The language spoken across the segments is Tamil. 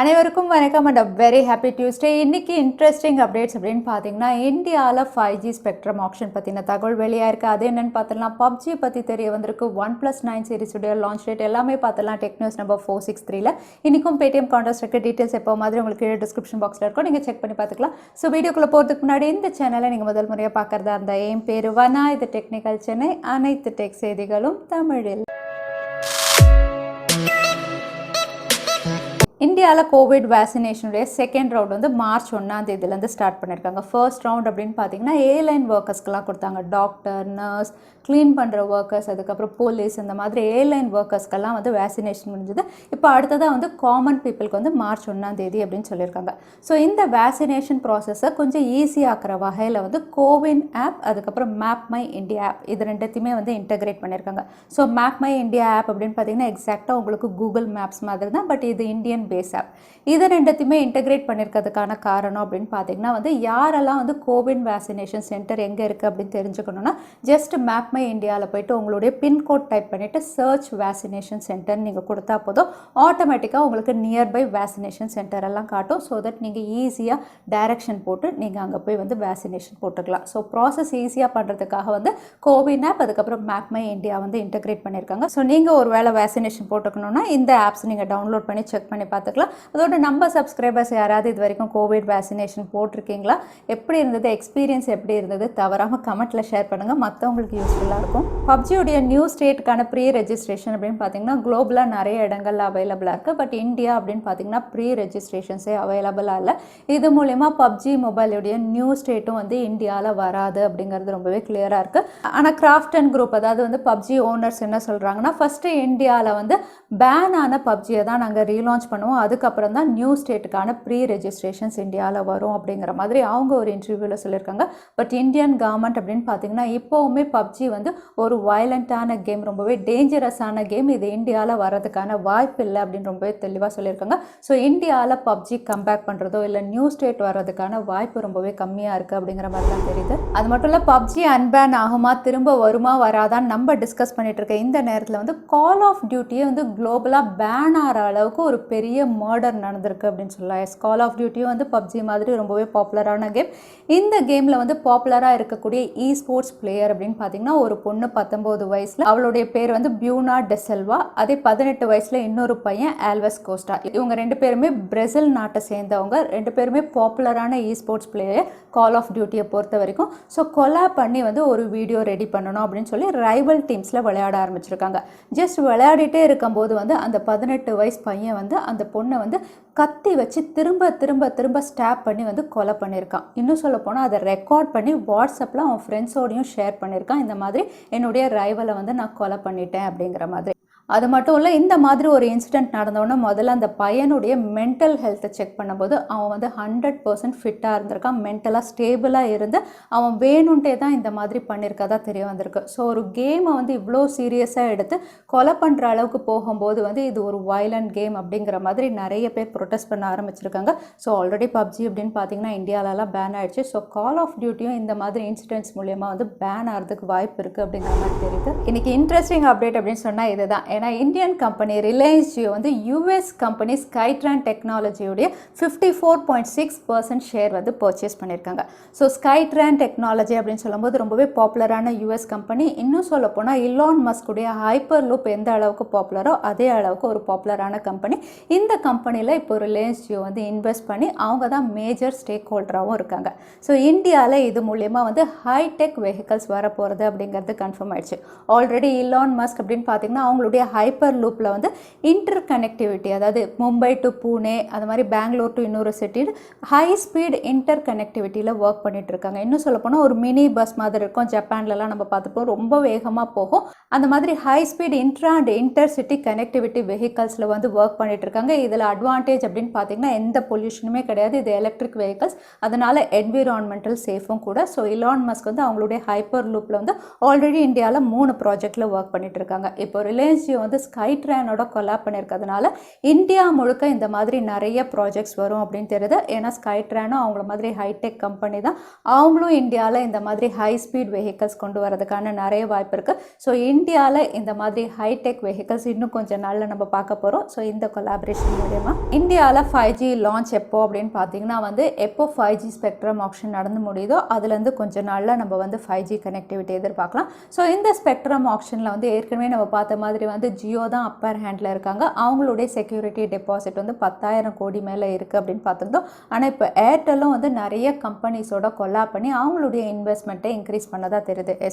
அனைவருக்கும் வணக்கம் அண்ட் வெரி ஹாப்பி டியூஸ்டே. இன்றைக்கி இன்ட்ரெஸ்டிங் அப்டேட்ஸ் அப்படின்னு பார்த்தீங்கன்னா இந்தியாவில் 5G ஸ்பெக்ட்ரம் ஆப்ஷன் பற்றின தகவல் வெளியாக இருக்குது. அது என்னென்னு பார்த்துலாம். PUBG பற்றி தெரிய வந்திருக்கு. OnePlus 9 சீரிஸுடைய லான்ச் டேட் எல்லாமே பார்த்துலாம். டெக் நியூஸ் நம்பர் 463ல இன்றைக்கும் பேடிஎம் கான்டெஸ்ட் இருக்க டீட்டெயில்ஸ் எப்போ மாதிரி உங்களுக்கு கீழே டிஸ்கிரிப்ஷன் பாக்ஸில் இருக்கும், நீங்கள் செக் பண்ணி பார்த்துக்கலாம். ஸோ வீடியோக்குள்ளே போகிறதுக்கு முன்னாடி இந்த சேனலை நீங்கள் முதல் முறையாக பார்க்குறதா இருந்தால் என் பேர் வனா, இது டெக்னிக்கல் சென்னை, அனைத்து டெக் செய்திகளும் தமிழில். இந்தியாவில் கோவிட் வேக்சினேஷனுடைய செகண்ட் ரவுண்ட் வந்து மார்ச் 1ஆம் தேதியிலேருந்து ஸ்டார்ட் பண்ணியிருக்காங்க. ஃபர்ஸ்ட் ரவுண்ட் அப்படின்னு பார்த்தீங்கன்னா ஏர்லைன் ஒர்க்கர்ஸ்க்கெலாம் கொடுத்தாங்க. டாக்டர், நர்ஸ், க்ளீன் பண்ணுற ஒர்க்கர்ஸ், அதுக்கப்புறம் போலீஸ், இந்த மாதிரி ஏர்லைன் ஒர்க்கர்ஸ்க்கெல்லாம் வந்து வேக்சினேஷன் முடிஞ்சது. இப்போ அடுத்ததாக வந்து காமன் பீப்புளுக்கு வந்து மார்ச் 1ஆம் தேதி அப்படின்னு சொல்லியிருக்காங்க. ஸோ இந்த வேக்சினேஷன் ப்ராசஸை கொஞ்சம் ஈஸியாக்குற வகையில் வந்து கோவின் ஆப், அதுக்கப்புறம் MapmyIndia ஆப், இது ரெண்டுத்தையுமே வந்து இன்டகிரேட் பண்ணியிருக்காங்க. ஸோ MapmyIndia ஆப் அப்படின்னு பார்த்தீங்கன்னா எக்ஸாக்டாக உங்களுக்கு கூகுள் மேப்ஸ் மாதிரி தான், பட் இது இந்தியன் பேஸ் ஆப். இது ரெண்டுத்தையுமே இன்டகிரேட் பண்ணியிருக்கிறதுக்கான காரணம் அப்படின்னு பார்த்தீங்கன்னா வந்து யாரெல்லாம் வந்து கோவிட் வேக்சினேஷன் சென்டர் எங்கே இருக்குது அப்படின்னு தெரிஞ்சுக்கணுன்னா ஜஸ்ட் MapmyIndiaவில் போய்ட்டு உங்களுடைய பின்கோட் டைப் பண்ணிவிட்டு சர்ச் வேக்சினேஷன் சென்டர் நீங்கள் கொடுத்தா போதும், ஆட்டோமேட்டிக்காக உங்களுக்கு நியர்பை வேக்சினேஷன் சென்டர் எல்லாம் காட்டும். ஸோ தட் நீங்கள் ஈஸியாக டைரக்ஷன் போட்டு நீங்கள் அங்கே போய் வந்து வேக்சினேஷன் போட்டுக்கலாம். ஸோ ப்ராசஸ் ஈஸியாக பண்ணுறதுக்காக வந்து கோவின் ஆப், அதுக்கப்புறம் MapmyIndia வந்து இன்டகிரேட் பண்ணியிருக்காங்க. ஸோ நீங்கள் ஒரு வேளை வேக்சினேஷன் போட்டுக்கணுன்னா இந்த ஆப்ஸ் நீங்கள் டவுன்லோட் பண்ணி செக் பண்ணி பார்த்துக்கலாம். அதோட நம்ம சப்ஸ்கிரைபர்ஸ் யாராவது இது வரைக்கும் கோவிட் வேக்சினேஷன் போட்டிருக்கீங்களா, எப்படி இருந்தது, எக்ஸ்பீரியன்ஸ் எப்படி இருந்தது, தவறாமல் கமெண்ட்டில் ஷேர் பண்ணுங்கள், மற்றவங்களுக்கு யூஸ்ஃபுல்லாக இருக்கும். PUBGயோடைய நியூ ஸ்டேட்டுக்கான ப்ரீ ரெஜிஸ்ட்ரேஷன் அப்படின்னு பார்த்தீங்கன்னா குளோபலாக நிறைய இடங்கள்ல அவைலபிளாக இருக்குது. பட் இந்தியா அப்படின்னு பார்த்தீங்கன்னா ப்ரீ ரெஜிஸ்ட்ரேஷன்ஸே அவைலபிளாக இல்லை. இது மூலயமா PUBG மொபைலுடைய நியூ ஸ்டேட்டும் வந்து இந்தியாவில் வராது அப்படிங்கிறது ரொம்பவே கிளியராக இருக்குது. ஆனால் கிராஃப்ட் அண்ட் குரூப், அதாவது வந்து PUBG ஓனர்ஸ் என்ன சொல்கிறாங்கன்னா, ஃபஸ்ட்டு இந்தியாவில் வந்து பேன் ஆன PUBGயை தான் நாங்கள் ரீலான்ச் பண்ணுவோம், அதுக்கப்புறம் தான் நியூ ஸ்டேட்டுக்கான ப்ரீ ரெஜிஸ்ட்ரேஷன்ஸ் இந்தியாவில் வரும் அப்படிங்கிற மாதிரி அவங்க ஒரு இன்டர்வியூவில் சொல்லியிருக்காங்க. பட் இந்தியன் கவர்மெண்ட் அப்படின்னு பார்த்தீங்கன்னா இப்போவுமே PUBG வந்து ஒரு வயலண்ட்டான கேம், ரொம்பவே டேஞ்சரஸான கேம், இது இந்தியாவில் வரதுக்கான வாய்ப்பு இல்லை அப்படின்னு ரொம்பவே தெளிவாக சொல்லியிருக்காங்க. ஸோ இந்தியாவில் PUBG கம்பேக் பண்ணுறதோ இல்லை நியூ ஸ்டேட் வர்றதுக்கான வாய்ப்பு ரொம்பவே கம்மியாக இருக்குது அப்படிங்கிற மாதிரி தான் தெரியுது. அது மட்டும் இல்லை, PUBG அன்பேன் ஆகுமா, திரும்ப வருமா வராதான்னு நம்ம டிஸ்கஸ் பண்ணிட்டு இருக்க இந்த நேரத்தில் வந்து கால் ஆஃப் டியூட்டியை வந்து குளோபலாக பேன் ஆகிற அளவுக்கு ஒரு பெரிய மர்டர் நடந்திருக்கு அப்படின்னு சொல்லலாம். கால் ஆஃப் டியூட்டியும் வந்து PUBG மாதிரி ரொம்பவே பாப்புலரான கேம். இந்த கேமில் வந்து பாப்புலராக இருக்கக்கூடிய Esports பிளேயர் அப்படின்னு பார்த்தீங்கன்னா ஒரு பொண்ணு 19 வயசில், அவளுடைய பேர் வந்து பியூனா டெசெல்வா. அதே 18 வயசில் இன்னொரு பையன் ஆல்வஸ் கோஸ்டா. இவங்க ரெண்டு பேருமே பிரேசில் நாட்டை சேர்ந்தவங்க. ரெண்டு பேருமே பாப்புலரான Esports பிளேயர் கால் ஆஃப் டியூட்டியை பொறுத்த வரைக்கும். ஸோ கொலாப் பண்ணி வந்து ஒரு வீடியோ ரெடி பண்ணணும் அப்படின்னு சொல்லி ரைவல் டீம்ஸில் விளையாட ஆரம்பிச்சிருக்காங்க. ஜஸ்ட் விளையாடிட்டே இருக்கும்போது வந்து அந்த 18 வயசு பையன் வந்து அந்த பொண்ணை வந்து கத்தி வச்சு திரும்ப திரும்ப திரும்ப ஸ்டாப் பண்ணி வந்து கொலை பண்ணியிருக்கான். இன்னும் சொல்ல போனால் அதை ரெக்கார்ட் பண்ணி வாட்ஸ்அப்பில் அவன் ஃப்ரெண்ட்ஸோடையும் ஷேர் பண்ணியிருக்கான். இந்த மாதிரி என்னுடைய ரைவலை வந்து நான் கொலை பண்ணிட்டேன் அப்படிங்கிற மாதிரி. அது மட்டும் இல்லை, இந்த மாதிரி ஒரு இன்சிடென்ட் நடந்தோடனே முதல்ல அந்த பையனுடைய மென்டல் ஹெல்த்தை செக் பண்ணும்போது அவன் வந்து 100% ஃபிட்டாக இருந்திருக்கான், மென்டலாக ஸ்டேபிளாக இருந்து அவன் வேணுன்ட்டே தான் இந்த மாதிரி பண்ணியிருக்கதா தெரிய வந்திருக்கு. ஸோ ஒரு கேமை வந்து இவ்வளோ சீரியஸாக எடுத்து கொலை பண்ணுற அளவுக்கு போகும்போது வந்து இது ஒரு வயலண்ட் கேம் அப்படிங்கிற மாதிரி நிறைய பேர் ப்ரொடெஸ்ட் பண்ண ஆரம்பிச்சிருக்காங்க. ஸோ ஆல்ரெடி PUBG அப்படின்னு பார்த்தீங்கன்னா இந்தியாவிலலாம் பேன் ஆகிடுச்சு. ஸோ கால் ஆஃப் டியூட்டியும் இந்த மாதிரி இன்சிடென்ட்ஸ் மூலயமா வந்து பேன் ஆகிறதுக்கு வாய்ப்பு இருக்குது அப்படிங்கிற மாதிரி தெரியுது. இன்றைக்கி இன்ட்ரெஸ்டிங் அப்டேட் அப்படின்னு சொன்னால் இதுதான். ஏன்னா இந்தியன் கம்பெனி ரிலையன்ஸ் ஜியோ வந்து US கம்பெனி ஸ்கைட்ரான் டெக்னாலஜியோடைய 54.6% ஷேர் வந்து பர்ச்சேஸ் பண்ணியிருக்காங்க. ஸோ ஸ்கைட்ரான் டெக்னாலஜி அப்படின்னு சொல்லும்போது ரொம்பவே பாப்புலரான US கம்பெனி. இன்னும் சொல்ல போனால் இலான் மஸ்குடைய ஹைப்பர் லூப் எந்த அளவுக்கு பாப்புலரோ அதே அளவுக்கு ஒரு பாப்புலரான கம்பெனி. இந்த கம்பெனியில் இப்போ ரிலையன்ஸ் ஜியோ வந்து இன்வெஸ்ட் பண்ணி அவங்க தான் மேஜர் ஸ்டேக் ஹோல்டராகவும் இருக்காங்க. ஸோ இந்தியாவில் இது மூலயமா வந்து ஹைடெக் வெஹிக்கல்ஸ் வரப்போகிறது அப்படிங்கிறது கன்ஃபார்ம் ஆயிடுச்சு. ஆல்ரெடி இலான் மஸ்க் அப்படின்னு பார்த்தீங்கன்னா அவங்களுடைய ஹைப்பர் லூப்பில் வந்து இன்டர் கனெக்டிவிட்டி, அதாவது மும்பை டு பூனே, அது மாதிரி பெங்களூர் டு இன்னொரு சிட்டி, ஹை ஸ்பீட் இன்டர் கனெக்டிவிட்டியில் ஒர்க் பண்ணிட்டு இருக்காங்க. இன்னும் சொல்ல போனால் ஒரு மினி பஸ் மாதிரி இருக்கும். ஜப்பான்லலாம் நம்ம பார்த்துப்போம், ரொம்ப வேகமாக போகும். அந்த மாதிரி high speed intra and inter city connectivity வெஹிக்கல்ஸில் வந்து ஒர்க் பண்ணிட்டு இருக்காங்க. இதில் அட்வான்டேஜ் அப்படின்னு பார்த்தீங்கன்னா எந்த பொல்யூஷனுமே கிடையாது. இது எலக்ட்ரிக் வெஹிக்கல்ஸ், அதனால என்விரான்மெண்டல் சேஃபும் கூட. ஸோ இலான் மஸ்க் வந்து அவங்களுடைய ஹைப்பர் லூப்பில் வந்து ஆல்ரெடி இந்தியாவில் 3 ப்ராஜெக்டில் ஒர்க் பண்ணிட்டு இருக்காங்க. இப்போ ரிலையன்ஸ் ஜியோ வந்து ஸ்கைட்ரானோட கொலாப் பண்ணியிருக்கிறதுனால இந்தியா முழுக்க இந்த மாதிரி நிறைய ப்ராஜெக்ட்ஸ் வரும் அப்படின்னு தெரியுது. ஏன்னா ஸ்கைட்ரானும் அவங்கள மாதிரி ஹைடெக் கம்பெனி தான். அவங்களும் இந்தியாவில் இந்த மாதிரி ஹை ஸ்பீட் வெஹிக்கல்ஸ் கொண்டு வரதுக்கான நிறைய வாய்ப்பு இருக்குது. ஸோ இந்தியாவில் இந்த மாதிரி ஹைடெக் வெஹிக்கல்ஸ் இன்னும் கொஞ்சம் நாளில் நம்ம பார்க்க போகிறோம். ஸோ இந்த கொலாபரேஷன் மூலமா இந்தியாவில் 5G லான்ச் எப்போ அப்படின்னு பார்த்தீங்கன்னா வந்து எப்போ 5G ஸ்பெக்ட்ரம் ஆக்ஷன் நடந்து முடியுதோ அதுலேருந்து கொஞ்சம் நாளில் நம்ம வந்து 5G கனெக்டிவிட்டி எதிர்பார்க்கலாம். ஸோ இந்த ஸ்பெக்ட்ரம் ஆக்ஷனில் வந்து ஏற்கனவே நம்ம பார்த்த மாதிரி வந்து ஜியோ தான் அப்பர் ஹேண்டில் இருக்காங்க. அவங்களுடைய செக்யூரிட்டி டெபாசிட் வந்து 10,000 கோடி மேலே இருக்குது அப்படின்னு பார்த்துருந்தோம். ஆனால் இப்போ ஏர்டெல்லும் வந்து நிறைய கம்பெனிஸோட கொலாப் பண்ணி அவங்களுடைய இன்வெஸ்ட்மெண்ட்டை இன்க்ரீஸ் பண்ணதாக தெரியுது.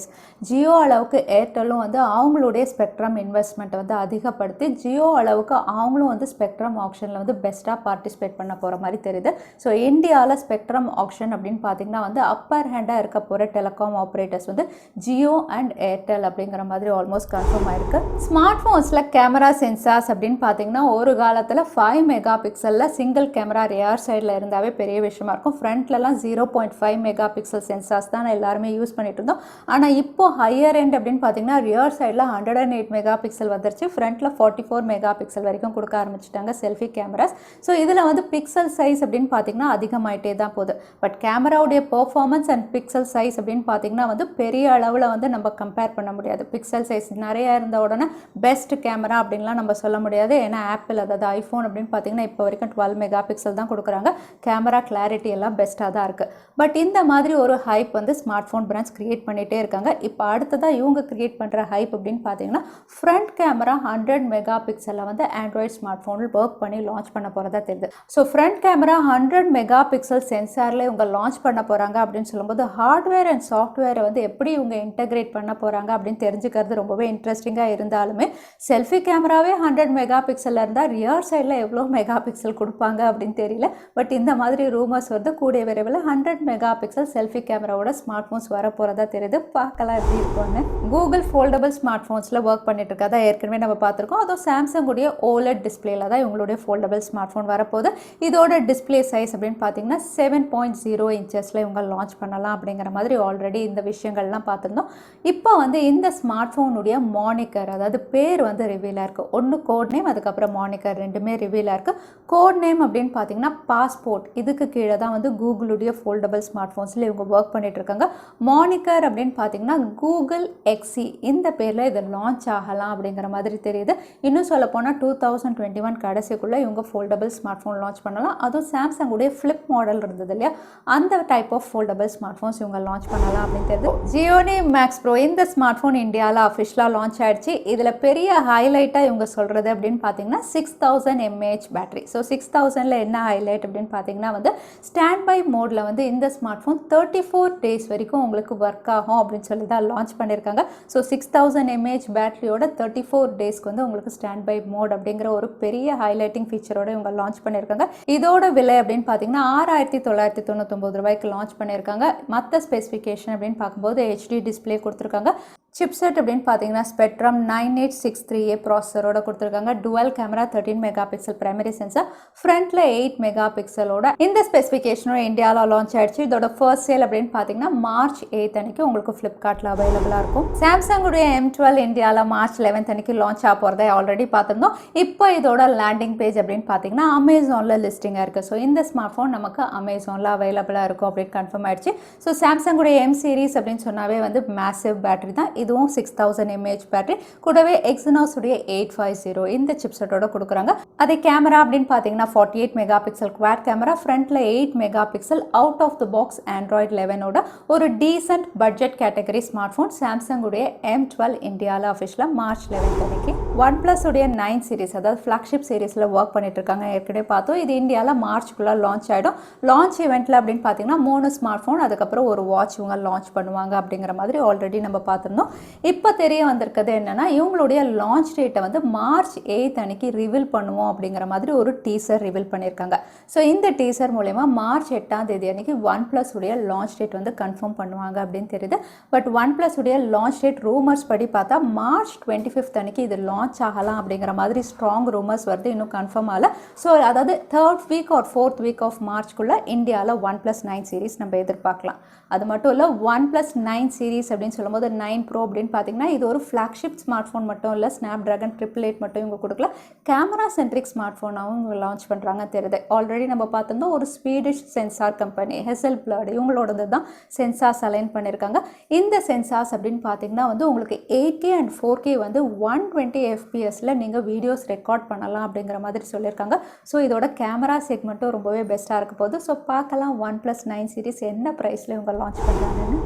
ஜியோ அளவுக்கு ஏர்டெல்லும் வந்து அவங்களுடைய ஸ்பெக்ட்ரம் இன்வெஸ்ட்மெண்ட்டை வந்து அதிகப்படுத்தி ஜியோ அளவுக்கு அவங்களும் வந்து ஸ்பெக்ட்ரம் ஆக்ஷனில் வந்து பெஸ்ட்டாக பார்ட்டிசிபேட் பண்ண போகிற மாதிரி தெரியுது. ஸோ இந்தியாவில் ஸ்பெக்ட்ரம் ஆக்ஷன் அப்படின்னு பார்த்தீங்கன்னா வந்து அப்பர் ஹேண்டாக இருக்க போகிற டெலிகாம் ஆப்ரேட்டர்ஸ் வந்து ஜியோ அண்ட் ஏர்டெல் அப்படிங்கிற மாதிரி ஆல்மோஸ்ட் கன்ஃபார்ம் ஆயிருக்கு. ஸ்மார்ட் ஃபோன்ஸில் கேமரா சென்சார்ஸ் அப்படின்னு பார்த்தீங்கன்னா ஒரு காலத்தில் 5 மெகா பிக்சலில் சிங்கிள் கேமரா ரியர் சைடில் இருந்தாவே பெரிய விஷயமா இருக்கும். ஃப்ரண்ட்லலாம் 0.5 மெகா பிக்சல் சென்சார்ஸ் தான் எல்லாருமே யூஸ் பண்ணிட்டு இருந்தோம். ஆனால் இப்போ ஹையர் எண்ட் அப்படின்னு பார்த்தீங்கன்னா ரியர் சைடில் 108 மெகா பிக்சல் வந்துருச்சு. ஃப்ரண்ட்டில் 44 மெகா பிக்சல் வரைக்கும் கொடுக்க ஆரம்பிச்சிட்டாங்க செல்ஃபி கேமராஸ். ஸோ இதில் வந்து பிக்சல் சைஸ் அப்படின்னு பார்த்தீங்கன்னா அதிகமாயிட்டே தான் போகுது. பட் கேமராவுடைய பெர்ஃபார்மன்ஸ் அண்ட் பிக்சல் சைஸ் அப்படின்னு பார்த்தீங்கன்னா வந்து பெரிய அளவில் வந்து நம்ம கம்பேர் பண்ண முடியாது. பிக்சல் சைஸ் நிறையா இருந்த உடனே பெஸ்ட் கேமரா அப்படின்லாம் நம்ம சொல்ல முடியாது. ஏன்னா ஆப்பிள் அதாவது ஐஃபோன் அப்படின்னு பார்த்தீங்கன்னா இப்போ வரைக்கும் 12 மெகா பிக்சல் தான் கொடுக்குறாங்க. கேமரா கிளாரிட்டி எல்லாம் பெஸ்ட்டாக தான் இருக்குது. பட் இந்த மாதிரி ஒரு ஹைப் வந்து ஸ்மார்ட் ஃபோன் பிராண்ட்ஸ் கிரியேட் பண்ணிகிட்டே இருக்காங்க. இப்போ அடுத்ததாக இவங்க கிரியேட் பண்ணுற ஹைப் அப்படின்னு பார்த்தீங்கன்னா ஃப்ரண்ட் கேமரா 100 மெகா பிக்சலில் வந்து ஆண்ட்ராய்ட் ஸ்மார்ட் ஃபோனில் ஒர்க் பண்ணி லான்ச் பண்ண போகிறதா தெரியுது. So front camera 100 mega pixel சென்சாரில் இவங்க லான்ச் பண்ண போகிறாங்க அப்படின்னு சொல்லும்போது ஹார்ட்வேர் அண்ட் சாஃப்ட்வேரை வந்து எப்படி இவங்க இன்டகிரேட் பண்ண போகிறாங்க அப்படின்னு தெரிஞ்சுக்கிறது ரொம்பவே இன்ட்ரெஸ்டிங்காக இருந்தாலுமே செல்ஃபி கேமராவே 100 மெகா பிக்சலில் இருந்தால் ரியர் சைடில் எவ்வளோ மெகா பிக்சல் கொடுப்பாங்க அப்படின்னு தெரியல. பட் இந்த மாதிரி ரூமர்ஸ் வந்து கூடிய விரைவில் 100 மெகா பிக்சல் செல்ஃபி கேமராவோட ஸ்மார்ட் ஃபோன்ஸ் வர போகிறதா தெரியுது. பார்க்கலாம் எப்படி இருக்கும்னு. கூகுள் ஃபோல்டபிள் ஸ்மார்ட் ஃபோன்ஸில் ஒர்க் பண்ணிட்டு இருக்கா ஏற்கனவே நம்ம பார்த்துருக்கோம். அதுவும் சாம்சங் உடைய ஓலெட் டிஸ்பிளேல தான் இவங்களுடைய ஃபோல்டபிள் ஸ்மார்ட் ஃபோன் வரப்போகுது. இதோட டிஸ்பிளே சைஸ் அப்படின்னு பார்த்தீங்கன்னா 7.0 இன்ச்சஸில் இவங்க லான்ச் பண்ணலாம் அப்படிங்கிற மாதிரி ஆல்ரெடி இந்த விஷயங்கள்லாம் பார்த்துருந்தோம். இப்போ வந்து இந்த ஸ்மார்ட் ஃபோனுடைய மானிக்கர் அதாவது பேர் வந்து ரிவீலாக இருக்குது. ஒன்று கோட் நேம் அதுக்கப்புறம் மானிக்கர் ரெண்டுமே ரிவீலாக இருக்குது. கோட் நேம் அப்படின்னு பார்த்தீங்கன்னா பாஸ்போர்ட். இதுக்கு கீழே தான் வந்து கூகுளுடைய ஃபோல்டபிள் ஸ்மார்ட் ஃபோன்ஸில் இவங்க ஒர்க் பண்ணிட்டு இருக்காங்க. மானிக்கர் அப்படின்னு பார்த்தீங்கன்னா கூகுள் எக்ஸி இந்த பேரில் இது லான்ச் ஆகலாம் அப்படிங்கிற மாதிரி தெரியுது. இன்னும் சொல்ல போனால் 2021 கடைசிக்குள்ளே இவங்க ஃபோல்டபிள் ஸ்மார்ட் ஃபோன் லான்ச் பண்ணலாம். அதுவும் சாம்சங் உடைய ஃப்ளிப் மாடல் இருந்தது இல்லையா, அந்த type of foldable smart phones இவங்க லான்ச் பண்ணலாம் அப்படின்னு தெரியுது. ஜியோனி மேக்ஸ் ப்ரோ இந்த ஸ்மார்ட் ஃபோன் இந்தியாவில் அஃபிஷியலாக லான்ச் ஆயிடுச்சு. இதில் பெரிய ஹைலைட்டாக இவங்க சொல்கிறது அப்படின்னு பார்த்தீங்கன்னா 6000 mAh பேட்டரி. ஸோ 6000ல் என்ன ஹைலைட் அப்படின்னு பார்த்தீங்கன்னா வந்து ஸ்டாண்ட் பை மோடில் வந்து இந்த ஸ்மார்ட் ஃபோன் 34 டேஸ் வரைக்கும் உங்களுக்கு ஒர்க் ஆகும் அப்படின்னு சொல்லி தான் லான்ச் பண்ணியிருக்காங்க. ஸோ 6000 mAh பேட்டரியோட 34 டேஸ்க்கு வந்து உங்களுக்கு ஸ்டாண்ட் பை மோட் அப்படிங்கிற ஒரு பெரிய ஹைலைட்டிங் ஃபீச்சரோட இவங்க லான்ச் பண்ணியிருக்காங்க. இதோட விலை அப்படின்னு பார்த்தீங்கன்னா 6,999 ரூபாய்க்கு லான்ச் பண்ணியிருக்காங்க. மற்ற ஸ்பெசிஃபிகேஷன் அப்படின்னு பார்க்கும்போது HD டிஸ்பிளே கொடுத்துருக்காங்க. சிப்செட் அப்படின்னு பார்த்தீங்கன்னா ஸ்பெக்ட்ரம் 9863A ப்ராசஸரோட கொடுத்துருக்காங்க. Twelve camera 13 mega pixel primary sensor, ஃப்ரண்ட்டில் 8 மெகா பிக்சலோட இந்த ஸ்பெசிஃபிகேஷனோட இந்தியாவில் லான்ச் ஆயிடுச்சு. இதோட ஃபர்ஸ்ட் சேல் அப்படின்னு பார்த்தீங்கன்னா March 8 அன்னைக்கு உங்களுக்கு ஃப்ளிப்கார்ட்டில் அவைலபிளாக இருக்கும். சாம்சங்குடைய M12 இந்தியாவில் March 11 அன்னைக்கு லான்ச் ஆக போகிறத ஆல்ரெடி பார்த்துருந்தோம். இப்போ இதோட லேண்டிங் பேஜ் அப்படின்னு பார்த்தீங்கன்னா அமேசானில் லிஸ்டிங்காக இருக்குது. ஸோ இந்த ஸ்மார்ட் ஃபோன் நமக்கு அமேசானில் அவைலபிளாக இருக்கும் அப்படின்னு கன்ஃபார்ம் ஆயிடுச்சு. ஸோ சாம்சங்குடைய M சீரிஸ் அப்படின்னு சொன்னாவே வந்து மேசிவ் பேட்டரி தான். இதுவும் 6000 mAh பேட்டரி கூடவே எக்ஸினோஸ் உடைய 850 இந்த சிப்செட்டோட கொடுக்குறாங்க. அதே கேமரா அப்படின்னு பார்த்தீங்கன்னா 48 மெகா பிக்சல் குவாட் கேமரா, ஃப்ரண்ட்டில் 8 mega pixel out of the box Android 11ஓட ஒரு decent budget category smart phone Samsung உடைய M12 இந்தியாவில் அஃபிஷியலாக March 11 அன்னைக்கு. OnePlus உடைய 9 சீரிஸ் அதாவது ஃப்ளாக்ஷிப் சீரிஸில் ஒர்க் பண்ணிட்டு இருக்காங்க. ஏற்கனவே பார்த்தோம். இது இந்தியாவில் மார்ச்க்குள்ளே லான்ச் ஆகிடும். லான்ச் இவெண்ட்டில் அப்படின்னு பார்த்தீங்கன்னா 3 ஸ்மார்ட் ஃபோன் அதுக்கப்புறம் ஒரு வாட்ச் இவங்க லான்ச் பண்ணுவாங்க அப்படிங்கிற மாதிரி ஆல்ரெடி நம்ம பார்த்துருந்தோம். இப்போ தெரிய வந்திருக்கிறது என்னன்னா இவங்களுடைய லான்ச் டேட்டை வந்து March 8 அன்னைக்கு ரிவீல் பண்ணுவோம் அப்படிங்கிற மாதிரி ஒரு டீசர் ரிவீல் பண்ணியிருக்காங்க. ஸோ இந்த டீசர் மூலமா March 8 அன்னைக்கு OnePlus உடைய லான்ச் டேட் வந்து கன்ஃபார்ம் பண்ணுவாங்க அப்படின்னு தெரியுது. பட் OnePlus உடைய லான்ச் டேட் ரூமர்ஸ் படி பார்த்தா March 25 அன்னைக்கு இது லான்ச் லான்ச் ஆகலாம் அப்படிங்கிற மாதிரி ஸ்ட்ராங் ரூமர்ஸ் வருது, இன்னும் கன்ஃபார்ம் ஆகல. ஸோ அதாவது 3rd week or 4th week of மார்ச்க்குள்ளே இந்தியாவில் OnePlus 9 சீரிஸ் நம்ம எதிர்பார்க்கலாம். அது மட்டும் இல்லை, OnePlus 9 சீரிஸ் அப்படின்னு சொல்லும்போது 9 Pro அப்படின்னு பார்த்தீங்கன்னா இது ஒரு ஃப்ளாக்ஷிப் ஸ்மார்ட் ஃபோன் மட்டும் இல்லை, ஸ்னாப்ட்ராகன் 888 மட்டும் இவங்க கொடுக்கல, கேமரா சென்ட்ரிக் ஸ்மார்ட் ஃபோனாகவும் இவங்க லான்ச் பண்ணுறாங்க தெரியுது. ஆல்ரெடி நம்ம பார்த்திருந்தோம் ஒரு ஸ்வீடிஷ் சென்சார் கம்பெனி ஹெசல்பிளட் இவங்களோடது தான் சென்சார்ஸ் அலைன் பண்ணியிருக்காங்க. இந்த சென்சார்ஸ் அப்படின்னு பார்த்தீங்கன்னா வந்து உங்களுக்கு 8K அண்ட் 4K வந்து 120 FPSல நீங்கள் வீடியோஸ் ரெக்கார்ட் பண்ணலாம் அப்படிங்கிற மாதிரி சொல்லியிருக்காங்க. ஸோ இதோட கேமரா செக்மெண்ட்டும் ரொம்பவே பெஸ்ட்டாக இருக்க போகுது. ஸோ பார்க்கலாம் OnePlus 9 சீரிஸ் என்ன ப்ரைஸில் இவங்க லான்ச் பண்ணுறாங்கன்னு.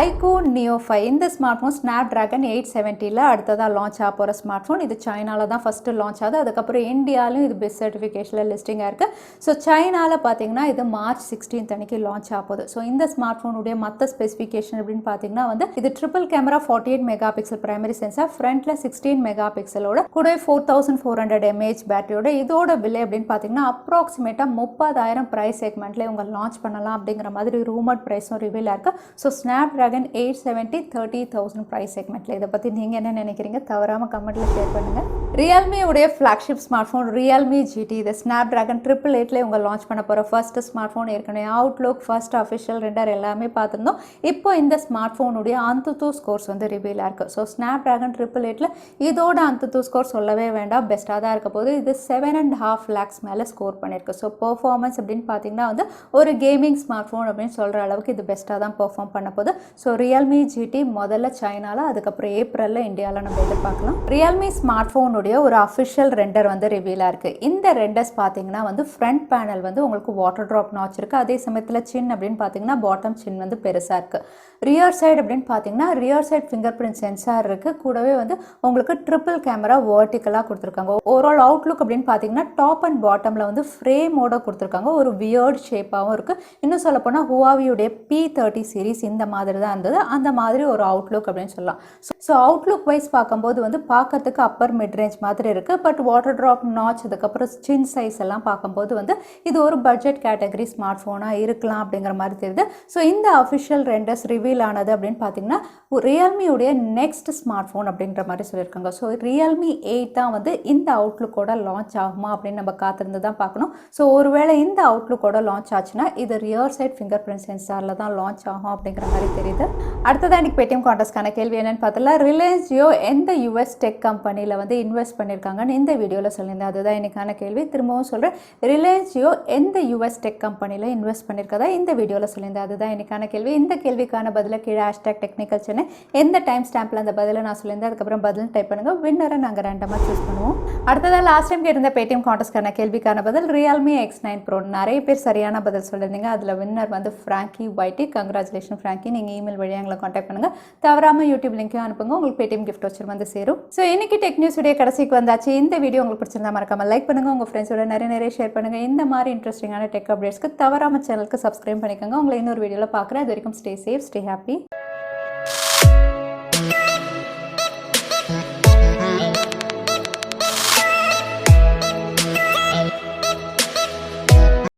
iQoo Neo 5 இந்த ஸ்மார்ட் ஃபோன் ஸ்னாப்ட்ராகன் 870ல் அடுத்ததாக லான்ச் ஆக போகிற ஸ்மார்ட் ஃபோன். இது சைனாவில் தான் ஃபஸ்ட்டு லான்ச் ஆகுது. அதுக்கப்புறம் இந்தியாவிலும் இது பெஸ்ட் சர்டிஃபிகேஷனில் லிஸ்டிங்காக இருக்குது. ஸோ சைனாவில் பார்த்தீங்கன்னா இது மார்ச் 16 அன்னைக்கு லான்ச் ஆக போகுது. ஸோ இந்த ஸ்மார்ட் ஃபோனுடைய மற்ற ஸ்பெசிஃபிகேஷன் அப்படின்னு பார்த்தீங்கன்னா வந்து இது triple camera 48 mega pixel primary sensor, ஃப்ரண்ட்டில் 16 மெகா பிக்சலோட கூட 4400 mAh பேட்டரியோட. இதோட விலை அப்படின்னு பார்த்தீங்கன்னா அப்ராக்சிமேட்டாக 30,000 ப்ரைஸ் செக்மெண்ட்டில் இவங்க லான்ச் பண்ணலாம் அப்படிங்கிற மாதிரி ரூமர்ட் ப்ரைஸும் ரிவீல் ஆயிருக்கு. ஸோ ஸ்னாப்ட்ராகன் 870 30,000 ப்ரைஸ் செக்மெண்ட்டில். இதை பற்றி நீங்கள் என்ன நினைக்கிறீங்க? தவறாமல் கமெண்ட்டில் ஷேர் பண்ணுங்கள். ரியல்மி உடைய flagship smart phone Realme GT இது ஸ்னாப்ட்ராகன் 888ல இவங்க லான்ச் பண்ண போகிற ஃபர்ஸ்ட் ஸ்மார்ட் ஃபோன். ஏற்கனவே அவுட்லுக், ஃபர்ஸ்ட் அஃபிஷியல் ரெண்டர் எல்லாமே பார்த்துருந்தோம். இப்போ இந்த ஸ்மார்ட் ஃபோனுடைய Antutu ஸ்கோர்ஸ் வந்து ரிவீல் ஆயிருக்கு. ஸோ ஸ்னாப்ட்ராகன் 888ல இதோட Antutu ஸ்கோர் சொல்லவே வேண்டாம், பெஸ்ட்டாக தான் இருக்க போது. இது 7.5 lakhs மேலே ஸ்கோர் பண்ணியிருக்கு. ஸோ பெர்ஃபார்மன்ஸ் அப்படின்னு பார்த்தீங்கன்னா வந்து ஒரு கேமிங் ஸ்மார்ட் ஃபோன் அப்படின்னு சொல்கிற அளவுக்கு இது பெஸ்ட்டாக தான் பெர்ஃபார்ம் பண்ண போகுது. ஸோ Realme GT முதல்ல சைனாவில், அதுக்கப்புறம் ஏப்ரலில் இந்தியாவில் நம்ம எதிர்பார்க்கலாம். Realme ஸ்மார்ட் ஃபோனுடைய ஒரு அஃபிஷியல் ரெண்டர் வந்து ரிவீலாக இருக்குது. இந்த ரெண்டர்ஸ் பார்த்தீங்கன்னா வந்து ஃப்ரண்ட் பேனல் வந்து உங்களுக்கு வாட்டர் ட்ராப் நாச் இருக்குது. அதே சமயத்தில் சின் அப்படின்னு பார்த்தீங்கன்னா பாட்டம் சின் வந்து பெருசாக இருக்குது. ரியர் சைடு அப்படின்னு பார்த்தீங்கன்னா rear side fingerprint sensor இருக்குது. கூடவே வந்து உங்களுக்கு ட்ரிபிள் கேமரா வேர்ட்டிக்கலாக கொடுத்துருக்காங்க. ஓவரால் அவுட்லுக் அப்படின்னு பார்த்தீங்கன்னா டாப் அண்ட் பாட்டமில் வந்து ஃப்ரேமோட கொடுத்துருக்காங்க. ஒரு வியர்ட் ஷேப்பாகவும் இருக்குது. இன்னும் சொல்லப்போனால் ஹுவாவியுடைய P30 சீரிஸ் இந்த மாதிரி தான் இருந்தது. அந்த மாதிரி ஒரு அவுட்லுக் அப்படின்னு சொல்லலாம். ஸோ அவுட்லுக் வைஸ் பார்க்கும்போது வந்து பார்க்கறதுக்கு அப்பர் மிட் ரேஞ்ச் மாதிரி இருக்குது. பட் வாட்டர் ட்ராப் நாச், அதுக்கப்புறம் சின் சைஸ் எல்லாம் பார்க்கும்போது வந்து இது ஒரு பட்ஜெட் கேட்டகரி ஸ்மார்ட் ஃபோனாக இருக்கலாம் அப்படிங்கிற மாதிரி தெரியுது. ஸோ இந்த அஃபிஷியல் ரெண்டர்ஸ் ரிவீல் ஆனது அப்படின்னு பார்த்தீங்கன்னா ரியல்மியுடைய நெக்ஸ்ட் ஸ்மார்ட் ஃபோன் அப்படின்ற மாதிரி சொல்லியிருக்காங்க. ஸோ Realme 8 தான் வந்து இந்த அவுட்லுக்கோட லான்ச் ஆகுமா அப்படின்னு நம்ம காத்திருந்து தான் பார்க்கணும். ஸோ ஒருவேளை இந்த அவுட்லுக்கோட லான்ச் ஆச்சுன்னா இது ரியர் சைட் ஃபிங்கர் பிரிண்ட் சென்சாரில் தான் லான்ச் ஆகும் அப்படிங்கிற மாதிரி தெரியுது. அடுத்ததான் இன்னைக்கு பேடிஎம் கான்டெஸ்ட்கான கேள்வி என்னன்னு பார்த்தல, ரிலையன்ஸ் ஜியோ எந்த US டெக் கம்பெனியில் வந்து இன்வெஸ்ட் பண்ணியிருக்காங்கன்னு இந்த வீடியோவில் சொல்லியிருந்தேன். அதுதான் இன்னைக்கான கேள்வி. திரும்பவும் சொல்கிறேன், ரிலையன்ஸ் ஜியோ எந்த US டெக் கம்பெனியில் இன்வெஸ்ட் பண்ணியிருக்கதா இந்த வீடியோவில் சொல்லியிருந்தேன். அதுதான் இன்னைக்கான கேள்வி. இந்த கேள்விக்கான பதிலை கீழே #technicalchennai எந்த டைம் ஸ்டாம்பில் அந்த பதிலை நான் சொல்லியிருந்தேன் அதுக்கப்புறம் பதில் டைப் பண்ணுங்கள். வின்னரை நாங்கள் ரேண்டமாக சூஸ் பண்ணுவோம். அடுத்ததாக லாஸ்ட் டைம் கேட்டிருந்த பேடிஎம் கான்டெஸ்ட்கான கேள்விக்கான பதில் Realme X9 Pro. நிறைய பேர் சரியான பதில் சொல்லியிருந்தீங்க. அதில் வின்னர் வந்து ஃப்ராங்கி வைட்டி. Congratulation Frankie. நீங்கள் இமெயில் வழியாக எங்களை கான்டாக்ட் பண்ணுங்கள். தவறாமல் யூடியூப் லிங்க்கையும் அனுப்புங்க. உங்களுக்கு பேடிஎம் கிஃப்ட் வச்சு வந்து சேரும். ஸோ இன்னைக்கு டெக் நியூஸ் உடைய கடைசிக்கு வந்தாச்சு. இந்த வீடியோ உங்களுக்கு பிடிச்சிருந்தா மறக்காமல் லைக் பண்ணுங்கள். உங்கள் ஃப்ரெண்ட்ஸோட நிறைய ஷேர் பண்ணுங்கள். இந்த மாதிரி இன்ட்ரெஸ்டிங்கான டெக் அப்டேட்ஸ்க்கு தவறாமல் சேனலுக்கு சப்ஸ்கிரைப் பண்ணிக்கோங்க. உங்களை இன்னொரு வீடியோவில் பார்க்குறேன். அது வரைக்கும் ஸ்டே சேஃப், ஸ்டே ஹாப்பி.